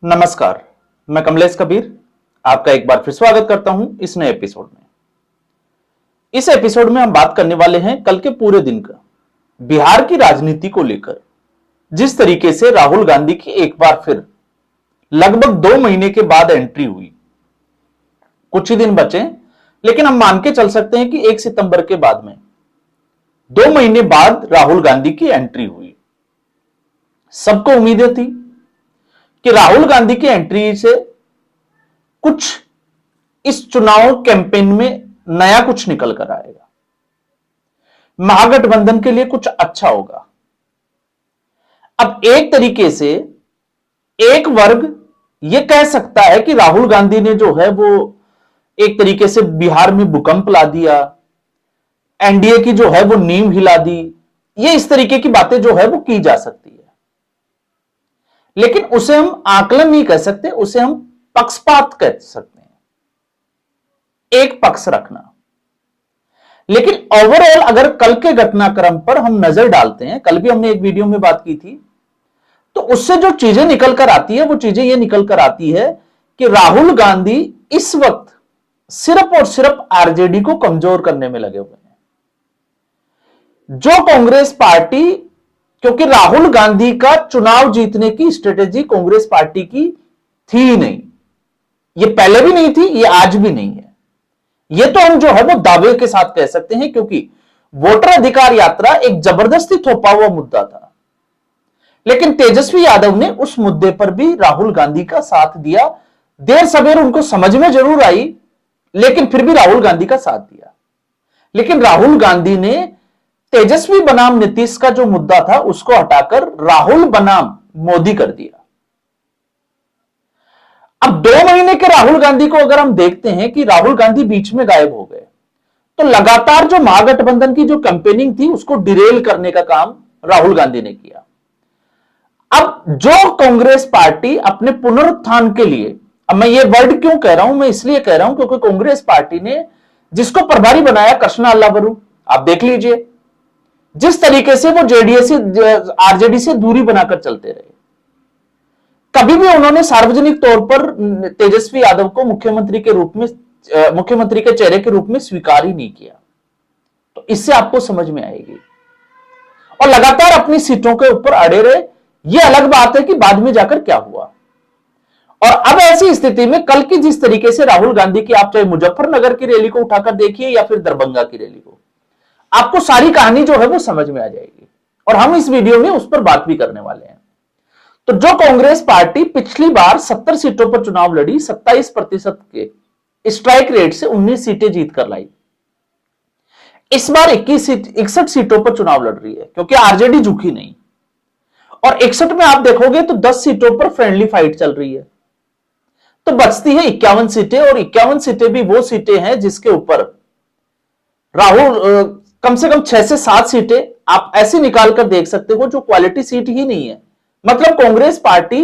नमस्कार, मैं कमलेश कबीर आपका एक बार फिर स्वागत करता हूं इस नए एपिसोड में। इस एपिसोड में हम बात करने वाले हैं कल के पूरे दिन का बिहार की राजनीति को लेकर। जिस तरीके से राहुल गांधी की एक बार फिर लगभग 2 महीने के बाद एंट्री हुई, कुछ ही दिन बचे, लेकिन हम मान के चल सकते हैं कि 1 सितंबर के बाद में 2 महीने बाद राहुल गांधी की एंट्री हुई। सबको उम्मीदें थी कि राहुल गांधी की एंट्री से कुछ इस चुनाव कैंपेन में नया कुछ निकल कर आएगा, महागठबंधन के लिए कुछ अच्छा होगा। अब एक तरीके से एक वर्ग यह कह सकता है कि राहुल गांधी ने जो है वो एक तरीके से बिहार में भूकंप ला दिया, एनडीए की जो है वो नींव हिला दी। ये इस तरीके की बातें जो है वो की जा सकती है, लेकिन उसे हम आकलन नहीं कह सकते, उसे हम पक्षपात कह सकते हैं, एक पक्ष रखना। लेकिन ओवरऑल अगर कल के घटनाक्रम पर हम नजर डालते हैं, कल भी हमने एक वीडियो में बात की थी, तो उससे जो चीजें निकल कर आती है वो चीजें ये निकल कर आती है कि राहुल गांधी इस वक्त सिर्फ और सिर्फ आरजेडी को कमजोर करने में लगे हुए हैं। जो कांग्रेस पार्टी, क्योंकि राहुल गांधी का चुनाव जीतने की स्ट्रेटेजी कांग्रेस पार्टी की थी ही नहीं, ये पहले भी नहीं थी, ये आज भी नहीं है। ये तो हम जो है वो दावे के साथ कह सकते हैं, क्योंकि वोटर अधिकार यात्रा एक जबरदस्ती थोपा हुआ मुद्दा था, लेकिन तेजस्वी यादव ने उस मुद्दे पर भी राहुल गांधी का साथ दिया। देर सवेर उनको समझ में जरूर आई, लेकिन फिर भी राहुल गांधी का साथ दिया। लेकिन राहुल गांधी ने तेजस्वी बनाम नीतीश का जो मुद्दा था उसको हटाकर राहुल बनाम मोदी कर दिया। अब 2 महीने के राहुल गांधी को अगर हम देखते हैं कि राहुल गांधी बीच में गायब हो गए, तो लगातार जो महागठबंधन की जो कैंपेनिंग थी उसको डिरेल करने का काम राहुल गांधी ने किया। अब जो कांग्रेस पार्टी अपने पुनरुत्थान के लिए, अब मैं ये वर्ड क्यों कह रहा हूं, मैं इसलिए कह रहा हूं क्योंकि कांग्रेस पार्टी ने जिसको प्रभारी बनाया कृष्णा अल्लावरू, आप देख लीजिए जिस तरीके से वो जेडीएस आरजेडी से दूरी बनाकर चलते रहे। कभी भी उन्होंने सार्वजनिक तौर पर तेजस्वी यादव को मुख्यमंत्री के रूप में, मुख्यमंत्री के चेहरे के रूप में स्वीकार ही नहीं किया। तो इससे आपको समझ में आएगी, और लगातार अपनी सीटों के ऊपर अड़े रहे। यह अलग बात है कि बाद में जाकर क्या हुआ। और अब ऐसी स्थिति में कल की जिस तरीके से राहुल गांधी की, आप चाहे मुजफ्फरनगर की रैली को उठाकर देखिए या फिर दरभंगा की रैली को, आपको सारी कहानी जो है वो समझ में आ जाएगी, और हम इस वीडियो में उस पर बात भी करने वाले हैं। तो जो कांग्रेस पार्टी पिछली बार 70 सीटों पर चुनाव लड़ी, 27% के स्ट्राइक रेट से 19 सीटें जीत कर लाई, इस बार 61 सीटों पर चुनाव लड़ रही है, क्योंकि आरजेडी झुकी नहीं। और 61 में आप देखोगे तो 10 सीटों पर फ्रेंडली फाइट चल रही है, तो बचती है 51 सीटें, और 51 सीटें भी वो सीटें हैं जिसके ऊपर राहुल कम से कम 6 से 7 सीटें आप ऐसे निकाल कर देख सकते हो जो क्वालिटी सीट ही नहीं है। मतलब कांग्रेस पार्टी,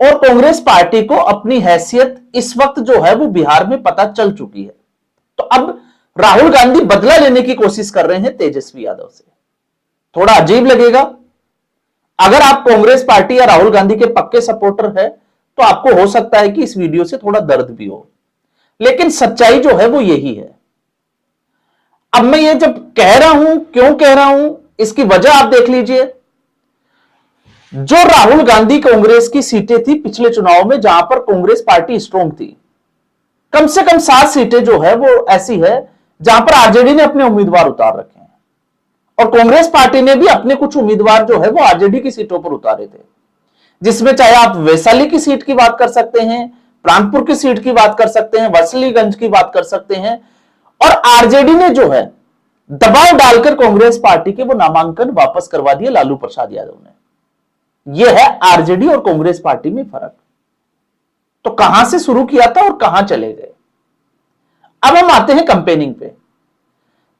और कांग्रेस पार्टी को अपनी हैसियत इस वक्त जो है वो बिहार में पता चल चुकी है। तो अब राहुल गांधी बदला लेने की कोशिश कर रहे हैं तेजस्वी यादव से। थोड़ा अजीब लगेगा, अगर आप कांग्रेस पार्टी या राहुल गांधी के पक्के सपोर्टर है तो आपको हो सकता है कि इस वीडियो से थोड़ा दर्द भी हो, लेकिन सच्चाई जो है वो यही है। अब मैं ये जब कह रहा हूं, क्यों कह रहा हूं, इसकी वजह आप देख लीजिए। जो राहुल गांधी कांग्रेस की सीटें थी पिछले चुनाव में, जहां पर कांग्रेस पार्टी स्ट्रांग थी, कम से कम 7 सीटें जो है वो ऐसी है जहां पर आरजेडी ने अपने उम्मीदवार उतार रखे हैं, और कांग्रेस पार्टी ने भी अपने कुछ उम्मीदवार जो है वो आरजेडी की सीटों पर उतारे थे, जिसमें चाहे आप वैशाली की सीट की बात कर सकते हैं, प्राणपुर की सीट की बात कर सकते हैं, वसलीगंज की बात कर सकते हैं। और आरजेडी ने जो है दबाव डालकर कांग्रेस पार्टी के वो नामांकन वापस करवा दिए लालू प्रसाद यादव ने। यह है आरजेडी और कांग्रेस पार्टी में फर्क। तो कहां से शुरू किया था और कहां चले गए। अब हम आते हैं कंपेनिंग पे।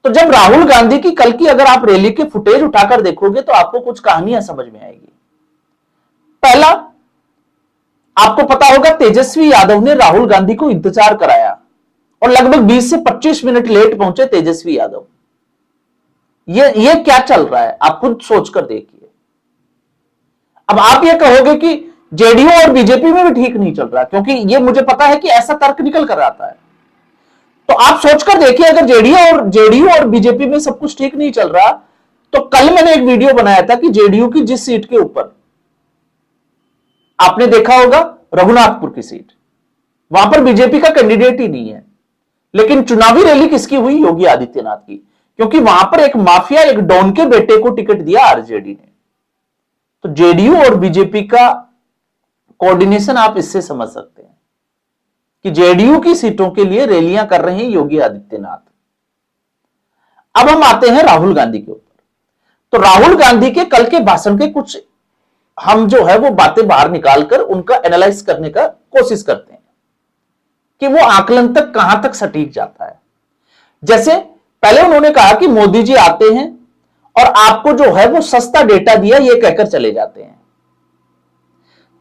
तो जब राहुल गांधी की कल की अगर आप रैली के फुटेज उठाकर देखोगे तो आपको कुछ कहानियां समझ में आएगी। पहला, आपको पता होगा तेजस्वी यादव ने राहुल गांधी को इंतजार कराया, और लगभग 20 से 25 मिनट लेट पहुंचे तेजस्वी यादव। ये क्या चल रहा है, आप खुद सोचकर देखिए। अब आप ये कहोगे कि जेडीयू और बीजेपी में भी ठीक नहीं चल रहा, क्योंकि ये मुझे पता है कि ऐसा तर्क निकल कर आता है। तो आप सोचकर देखिए, अगर जेडीयू और बीजेपी में सब कुछ ठीक नहीं चल रहा, तो कल मैंने एक वीडियो बनाया था कि जेडीयू की जिस सीट के ऊपर, आपने देखा होगा रघुनाथपुर की सीट, वहां पर बीजेपी का कैंडिडेट ही नहीं है, लेकिन चुनावी रैली किसकी हुई? योगी आदित्यनाथ की, क्योंकि वहां पर एक माफिया, एक डॉन के बेटे को टिकट दिया आरजेडी ने। तो जेडीयू और बीजेपी का कोऑर्डिनेशन आप इससे समझ सकते हैं कि जेडीयू की सीटों के लिए रैलियां कर रहे हैं योगी आदित्यनाथ। अब हम आते हैं राहुल गांधी के ऊपर। तो राहुल गांधी के कल के भाषण के कुछ हम जो है वो बातें बाहर निकालकर उनका एनालाइज करने का कोशिश करते हैं कि वो आकलन तक कहां तक सटीक जाता है। जैसे पहले उन्होंने कहा कि मोदी जी आते हैं और आपको जो है वो सस्ता डेटा दिया, ये कहकर चले जाते हैं।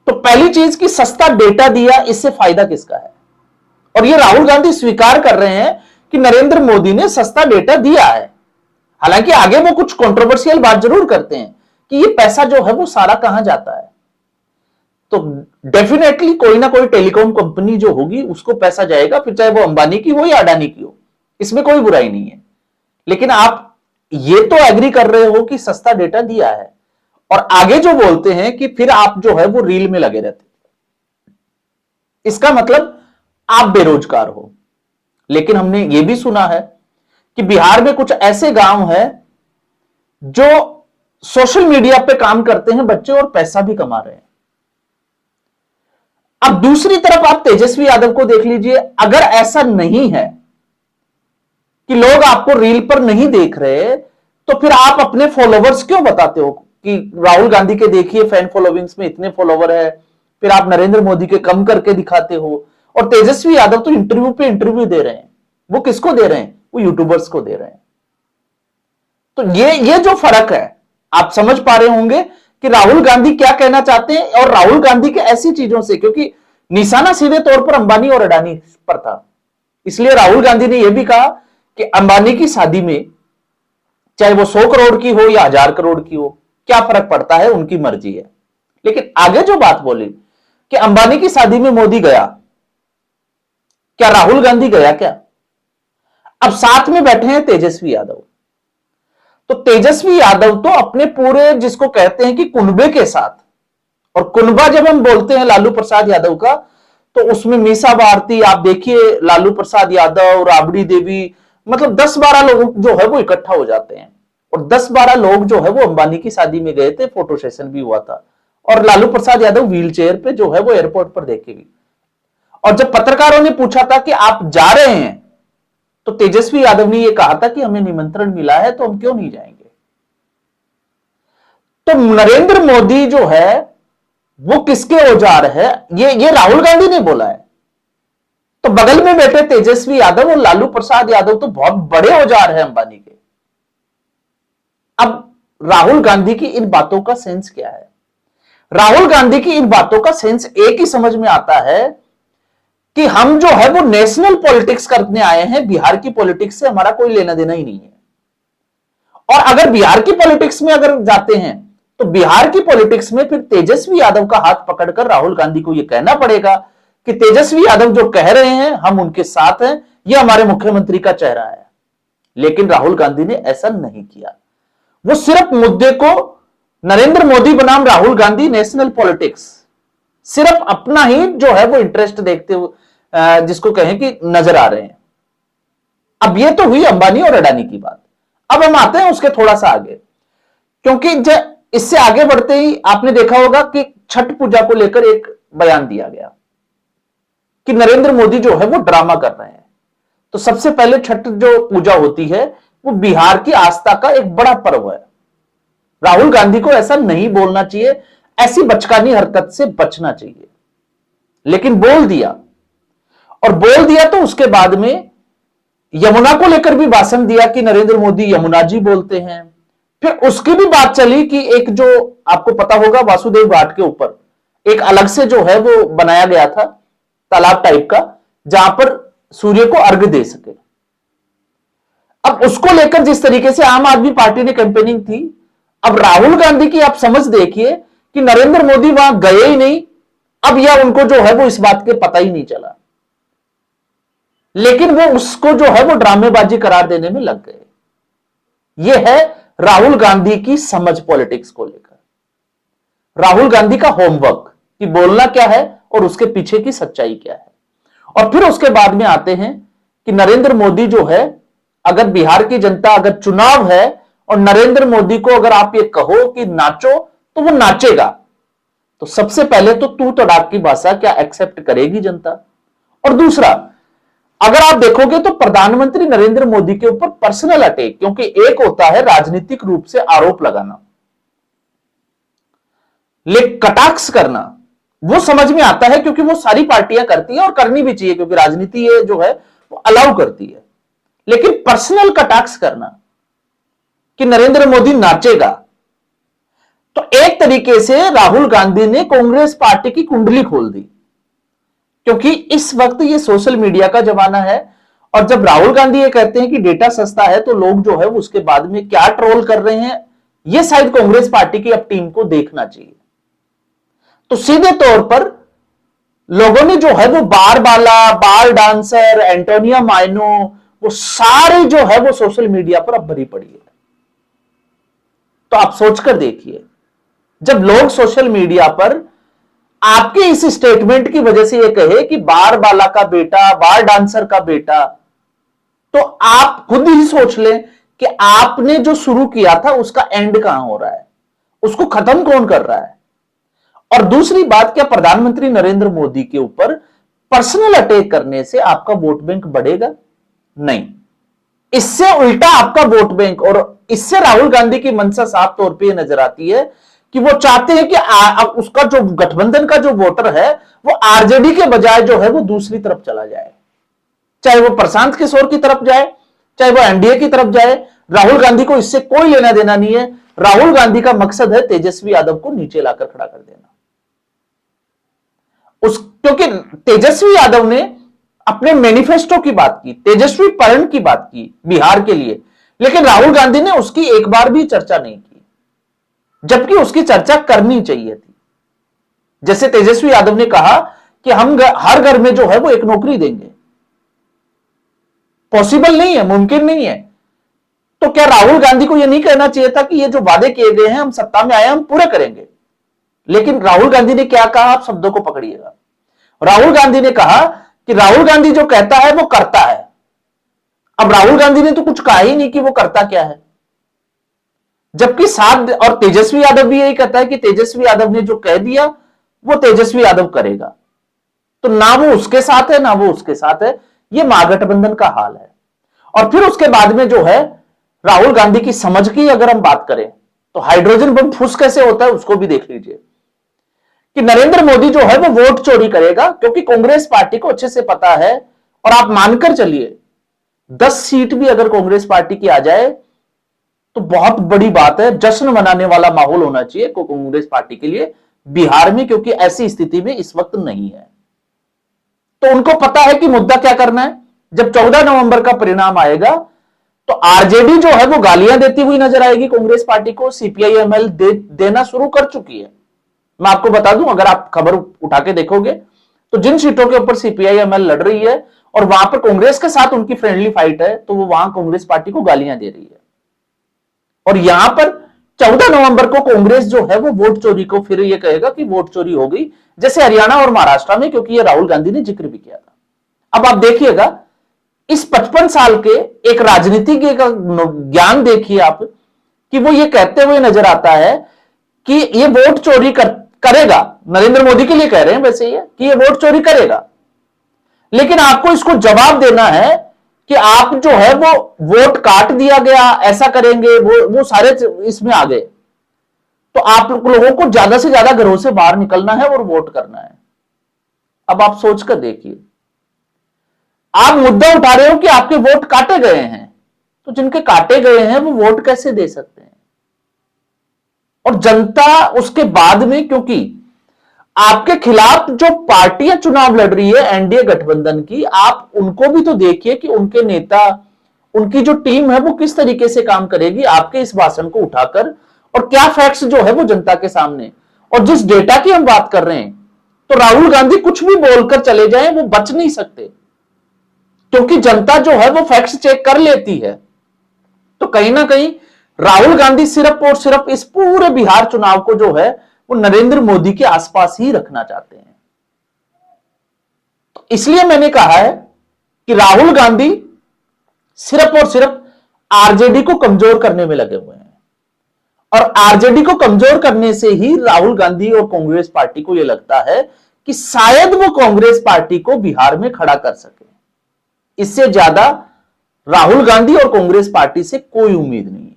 तो पहली चीज कि सस्ता डेटा दिया, इससे फायदा किसका है? और ये राहुल गांधी स्वीकार कर रहे हैं कि नरेंद्र मोदी ने सस्ता डेटा दिया है। हालांकि आगे वो कुछ कंट्रोवर्शियल बात जरूर करते हैं कि ये पैसा जो है वो सारा कहां जाता है। तो डेफिनेटली कोई ना कोई टेलीकॉम कंपनी जो होगी उसको पैसा जाएगा, फिर चाहे वो अंबानी की हो या अडानी की हो, इसमें कोई बुराई नहीं है। लेकिन आप ये तो एग्री कर रहे हो कि सस्ता डेटा दिया है, और आगे जो बोलते हैं कि फिर आप जो है वो रील में लगे रहते, इसका मतलब आप बेरोजगार हो। लेकिन हमने ये भी सुना है कि बिहार में कुछ ऐसे गांव हैं जो सोशल मीडिया पे काम करते हैं बच्चे और पैसा भी कमा रहे हैं। अब दूसरी तरफ आप तेजस्वी यादव को देख लीजिए। अगर ऐसा नहीं है कि लोग आपको रील पर नहीं देख रहे, तो फिर आप अपने फॉलोवर्स क्यों बताते हो कि राहुल गांधी के देखिए फैन फॉलोइंग्स में इतने फॉलोवर है, फिर आप नरेंद्र मोदी के कम करके दिखाते हो। और तेजस्वी यादव तो इंटरव्यू पे इंटरव्यू दे रहे हैं। वो किसको दे रहे हैं? वो यूट्यूबर्स को दे रहे हैं। तो ये जो फर्क है, आप समझ पा रहे होंगे कि राहुल गांधी क्या कहना चाहते हैं। और राहुल गांधी के ऐसी चीजों से, क्योंकि निशाना सीधे तौर पर अंबानी और अडानी पर था, इसलिए राहुल गांधी ने यह भी कहा कि अंबानी की शादी में चाहे वो 100 करोड़ की हो या 1000 करोड़ की हो, क्या फर्क पड़ता है, उनकी मर्जी है। लेकिन आगे जो बात बोली कि अंबानी की शादी में मोदी गया, क्या राहुल गांधी गया क्या? अब साथ में बैठे हैं तेजस्वी यादव। तो तेजस्वी यादव तो अपने पूरे, जिसको कहते हैं कि कुनबे के साथ, और कुनबा जब हम बोलते हैं लालू प्रसाद यादव का, तो उसमें मीसा भारती, आप देखिए लालू प्रसाद यादव, राबड़ी देवी, मतलब 10-12 लोग जो है वो इकट्ठा हो जाते हैं। और 10-12 लोग जो है वो अंबानी की शादी में गए थे, फोटो सेशन भी हुआ था, और लालू प्रसाद यादव व्हील चेयर पे जो है वो एयरपोर्ट पर देखे भी। और जब पत्रकारों ने पूछा था कि आप जा रहे हैं, तो तेजस्वी यादव ने यह कहा था कि हमें निमंत्रण मिला है तो हम क्यों नहीं जाएंगे। तो नरेंद्र मोदी जो है वो किसके औजार है, ये राहुल गांधी ने बोला है। तो बगल में बैठे तेजस्वी यादव और लालू प्रसाद यादव तो बहुत बड़े औजार है अंबानी के। अब राहुल गांधी की इन बातों का सेंस क्या है? राहुल गांधी की इन बातों का सेंस एक ही समझ में आता है कि हम जो है वो नेशनल पॉलिटिक्स करने आए हैं, बिहार की पॉलिटिक्स से हमारा कोई लेना देना ही नहीं है। और अगर बिहार की पॉलिटिक्स में अगर जाते हैं, तो बिहार की पॉलिटिक्स में फिर तेजस्वी यादव का हाथ पकड़कर राहुल गांधी को यह कहना पड़ेगा कि तेजस्वी यादव जो कह रहे हैं हम उनके साथ हैं, यह हमारे मुख्यमंत्री का चेहरा है। लेकिन राहुल गांधी ने ऐसा नहीं किया। वो सिर्फ मुद्दे को नरेंद्र मोदी बनाम राहुल गांधी नेशनल पॉलिटिक्स, सिर्फ अपना ही जो है वो इंटरेस्ट देखते हुए, जिसको कहें कि नजर आ रहे हैं। अब ये तो हुई अंबानी और अडानी की बात। अब हम आते हैं उसके थोड़ा सा आगे, क्योंकि इससे आगे बढ़ते ही आपने देखा होगा कि छठ पूजा को लेकर एक बयान दिया गया कि नरेंद्र मोदी जो है वो ड्रामा कर रहे हैं। तो सबसे पहले छठ जो पूजा होती है वो बिहार की आस्था का एक बड़ा पर्व है। राहुल गांधी को ऐसा नहीं बोलना चाहिए, ऐसी बचकानी हरकत से बचना चाहिए, लेकिन बोल दिया। और बोल दिया तो उसके बाद में यमुना को लेकर भी भाषण दिया कि नरेंद्र मोदी यमुना जी बोलते हैं। फिर उसकी भी बात चली कि एक जो आपको पता होगा वासुदेव घाट के ऊपर एक अलग से जो है वो बनाया गया था तालाब टाइप का, जहां पर सूर्य को अर्घ्य दे सके। अब उसको लेकर जिस तरीके से आम आदमी पार्टी ने कैंपेनिंग थी, अब राहुल गांधी की आप समझ देखिए कि नरेंद्र मोदी वहां गए ही नहीं, अब या उनको जो है वो इस बात के पता ही नहीं चला, लेकिन वो उसको जो है वो ड्रामेबाजी करार देने में लग गए। ये है राहुल गांधी की समझ पॉलिटिक्स को लेकर, राहुल गांधी का होमवर्क कि बोलना क्या है और उसके पीछे की सच्चाई क्या है। और फिर उसके बाद में आते हैं कि नरेंद्र मोदी जो है, अगर बिहार की जनता, अगर चुनाव है और नरेंद्र मोदी को अगर आप ये कहो कि नाचो तो वो नाचेगा, तो सबसे पहले तो तू तड़ाक की भाषा क्या एक्सेप्ट करेगी जनता। और दूसरा, अगर आप देखोगे तो प्रधानमंत्री नरेंद्र मोदी के ऊपर पर्सनल अटैक, क्योंकि एक होता है राजनीतिक रूप से आरोप लगाना, लेकिन कटाक्ष करना वो समझ में आता है क्योंकि वो सारी पार्टियां करती हैं और करनी भी चाहिए क्योंकि राजनीति ये जो है वो अलाउ करती है। लेकिन पर्सनल कटाक्ष करना कि नरेंद्र मोदी नाचेगा, तो एक तरीके से राहुल गांधी ने कांग्रेस पार्टी की कुंडली खोल दी, क्योंकि इस वक्त ये सोशल मीडिया का जमाना है। और जब राहुल गांधी ये कहते हैं कि डेटा सस्ता है, तो लोग जो है उसके बाद में क्या ट्रोल कर रहे हैं, ये शायद कांग्रेस पार्टी की अब टीम को देखना चाहिए। तो सीधे तौर पर लोगों ने जो है वो बारबाला, बार डांसर, एंटोनिया माइनो, वो सारे जो है वो सोशल मीडिया पर अब भरी पड़ी है। तो आप सोचकर देखिए, जब लोग सोशल मीडिया पर आपके इस स्टेटमेंट की वजह से ये कहे कि बारबाला का बेटा, बार डांसर का बेटा, तो आप खुद ही सोच लें कि आपने जो शुरू किया था उसका एंड कहां हो रहा है, उसको खत्म कौन कर रहा है। और दूसरी बात, क्या प्रधानमंत्री नरेंद्र मोदी के ऊपर पर्सनल अटैक करने से आपका वोट बैंक बढ़ेगा? नहीं, इससे उल्टा आपका वोट बैंक, और इससे राहुल गांधी की मंशा साफ तौर पे नजर आती है कि वो चाहते हैं कि उसका जो गठबंधन का जो वोटर है वो आरजेडी के बजाय जो है वो दूसरी तरफ चला जाए, चाहे वो प्रशांत किशोर की तरफ जाए, चाहे वो एनडीए की तरफ जाए। राहुल गांधी को इससे कोई लेना देना नहीं है। राहुल गांधी का मकसद है तेजस्वी यादव को नीचे लाकर खड़ा कर देना। क्योंकि तेजस्वी यादव ने अपने मैनिफेस्टो की बात की, तेजस्वी परण की बात की बिहार के लिए, लेकिन राहुल गांधी ने उसकी एक बार भी चर्चा नहीं की, जबकि उसकी चर्चा करनी चाहिए थी। जैसे तेजस्वी यादव ने कहा कि हम हर घर में जो है वो एक नौकरी देंगे, पॉसिबल नहीं है, मुमकिन नहीं है। तो क्या राहुल गांधी को यह नहीं कहना चाहिए था कि ये जो वादे किए गए हैं, हम सत्ता में आए हम पूरे करेंगे? लेकिन राहुल गांधी ने क्या कहा, आप शब्दों को पकड़िएगा। राहुल गांधी ने कहा कि राहुल गांधी जो कहता है वो करता है। अब राहुल गांधी ने तो कुछ कहा ही नहीं कि वो करता क्या है, जबकि साथ, और तेजस्वी यादव भी यही कहता है कि तेजस्वी यादव ने जो कह दिया वो तेजस्वी यादव करेगा। तो ना वो उसके साथ है ना वो उसके साथ है, ये महागठबंधन का हाल है। और फिर उसके बाद में जो है राहुल गांधी की समझ की अगर हम बात करें तो हाइड्रोजन बम फुस कैसे होता है उसको भी देख लीजिए कि नरेंद्र मोदी जो है वो वोट चोरी करेगा, क्योंकि कांग्रेस पार्टी को अच्छे से पता है। और आप मानकर चलिए 10 सीट भी अगर कांग्रेस पार्टी की आ जाए तो बहुत बड़ी बात है, जश्न मनाने वाला माहौल होना चाहिए कांग्रेस पार्टी के लिए बिहार में, क्योंकि ऐसी स्थिति में इस वक्त नहीं है। तो उनको पता है कि मुद्दा क्या करना है। जब 14 नवंबर का परिणाम आएगा तो आरजेडी जो है वो गालियां देती हुई नजर आएगी कांग्रेस पार्टी को, सीपीआई-एमएल देना शुरू कर चुकी है। मैं आपको बता दूं, अगर आप खबर उठा के देखोगे तो जिन सीटों के ऊपर सीपीआई-एमएल लड़ रही है और वहां पर कांग्रेस के साथ उनकी फ्रेंडली फाइट है, तो वो वहां कांग्रेस पार्टी को गालियां दे रही है। और यहां पर 14 नवंबर को कांग्रेस जो है वो वोट चोरी को फिर ये कहेगा कि वोट चोरी हो गई, जैसे हरियाणा और महाराष्ट्र में, क्योंकि ये राहुल गांधी ने जिक्र भी किया था। अब आप देखिएगा इस 55 साल के एक राजनीतिज्ञ का ज्ञान देखिए आप, कि वो ये कहते हुए नजर आता है कि ये वोट चोरी करेगा। नरेंद्र मोदी के लिए कह रहे हैं वैसे ये कि ये वोट चोरी करेगा, लेकिन आपको इसको जवाब देना है कि आप जो है वो वोट काट दिया गया, ऐसा करेंगे, वो सारे इसमें आ गए। तो आप लोगों को ज्यादा से ज्यादा घरों से बाहर निकलना है और वोट करना है। अब आप सोचकर देखिए, आप मुद्दा उठा रहे हो कि आपके वोट काटे गए हैं, तो जिनके काटे गए हैं वो वोट कैसे दे सकते हैं? और जनता उसके बाद में, क्योंकि आपके खिलाफ जो पार्टियां चुनाव लड़ रही है एनडीए गठबंधन की, आप उनको भी तो देखिए कि उनके नेता, उनकी जो टीम है वो किस तरीके से काम करेगी आपके इस भाषण को उठाकर, और क्या फैक्ट्स जो है वो जनता के सामने। और जिस डेटा की हम बात कर रहे हैं तो राहुल गांधी कुछ भी बोलकर चले जाएं, वो बच नहीं सकते, क्योंकि जनता जो है वो फैक्ट्स चेक कर लेती है। तो कहीं ना कहीं राहुल गांधी सिर्फ और सिर्फ इस पूरे बिहार चुनाव को जो है वो नरेंद्र मोदी के आसपास ही रखना चाहते हैं। तो इसलिए मैंने कहा है कि राहुल गांधी सिर्फ और सिर्फ आरजेडी को कमजोर करने में लगे हुए हैं, और आरजेडी को कमजोर करने से ही राहुल गांधी और कांग्रेस पार्टी को यह लगता है कि शायद वो कांग्रेस पार्टी को बिहार में खड़ा कर सके। इससे ज्यादा राहुल गांधी और कांग्रेस पार्टी से कोई उम्मीद नहीं है।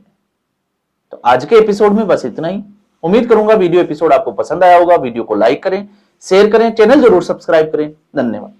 तो आज के एपिसोड में बस इतना ही। उम्मीद करूंगा वीडियो एपिसोड आपको पसंद आया होगा। वीडियो को लाइक करें, शेयर करें, चैनल जरूर सब्सक्राइब करें। धन्यवाद।